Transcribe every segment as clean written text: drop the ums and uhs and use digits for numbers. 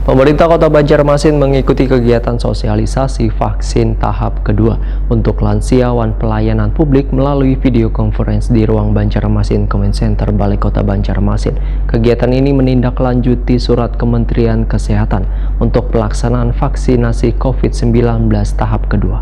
Pemerintah Kota Banjarmasin mengikuti kegiatan sosialisasi vaksin tahap kedua untuk lansia wan pelayanan publik melalui video conference di ruang Banjarmasin Comment Center Balai Kota Banjarmasin. Kegiatan ini menindaklanjuti surat Kementerian Kesehatan untuk pelaksanaan vaksinasi COVID-19 tahap kedua.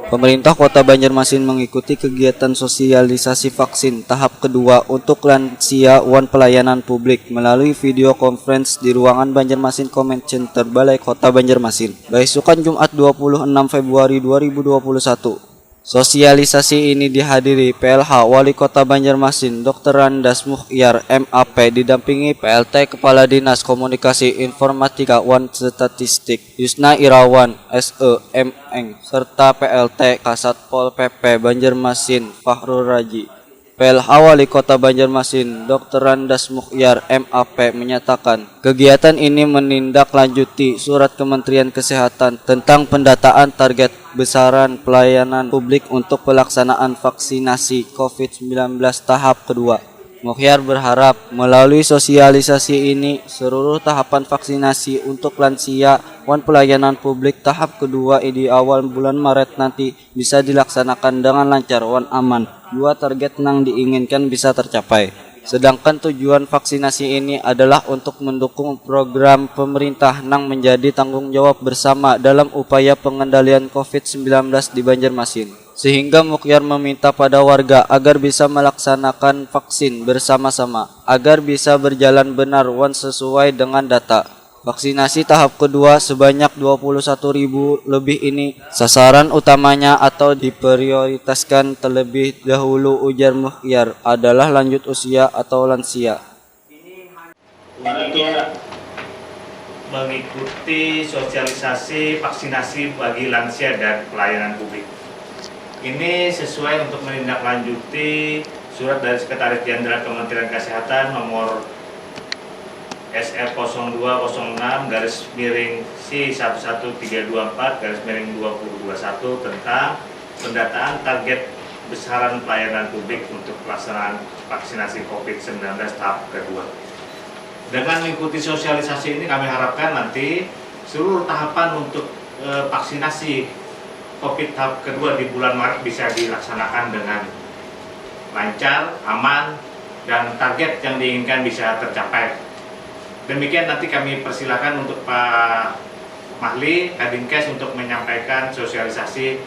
Pemerintah Kota Banjarmasin mengikuti kegiatan sosialisasi vaksin tahap kedua untuk lansia wan pelayanan publik melalui video conference di ruangan Banjarmasin Comment Center Balai Kota Banjarmasin, besukan Jumat 26 Februari 2021. Sosialisasi ini dihadiri PLH Wali Kota Banjarmasin Dr. Randas Muhyar MAP didampingi PLT Kepala Dinas Komunikasi Informatika wan Statistik Yusna Irawan SE MN serta PLT Kasatpol PP Banjarmasin Fahrul Raji. PLH Wali Kota Banjarmasin Dr. Randas Muhyar MAP menyatakan kegiatan ini menindaklanjuti surat Kementerian Kesehatan tentang pendataan target besaran pelayanan publik untuk pelaksanaan vaksinasi COVID-19 tahap kedua. Muhyar berharap melalui sosialisasi ini seluruh tahapan vaksinasi untuk lansia wan pelayanan publik tahap kedua di awal bulan Maret nanti bisa dilaksanakan dengan lancar wan aman. Dua target yang diinginkan bisa tercapai. Sedangkan tujuan vaksinasi ini adalah untuk mendukung program pemerintah yang menjadi tanggung jawab bersama dalam upaya pengendalian COVID-19 di Banjarmasin. Sehingga Muhyar meminta pada warga agar bisa melaksanakan vaksin bersama-sama, agar bisa berjalan benar wan sesuai dengan data. Vaksinasi tahap kedua sebanyak 21.000 lebih ini sasaran utamanya atau diprioritaskan terlebih dahulu, ujar Muhyar, adalah lanjut usia atau lansia. Untuk mengikuti sosialisasi vaksinasi bagi lansia dan pelayanan publik. Ini sesuai untuk menindaklanjuti surat dari Sekretaris Jenderal Kementerian Kesehatan nomor SR0206-C11324-2021 tentang pendataan target besaran pelayanan publik untuk pelaksanaan vaksinasi COVID-19 tahap kedua. Dengan mengikuti sosialisasi ini kami harapkan nanti seluruh tahapan untuk vaksinasi COVID tahap kedua di bulan Maret bisa dilaksanakan dengan lancar, aman, dan target yang diinginkan bisa tercapai. Demikian nanti kami persilakan untuk Pak Mahli, Kadinkes untuk menyampaikan sosialisasi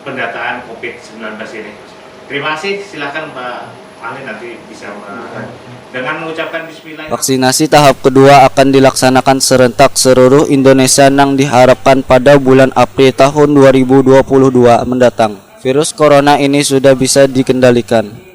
pendataan COVID-19 ini. Terima kasih, silakan Pak Mahli nanti bisa dengan mengucapkan bismillah. Vaksinasi tahap kedua akan dilaksanakan serentak seluruh Indonesia yang diharapkan pada bulan April tahun 2022 mendatang. Virus corona ini sudah bisa dikendalikan.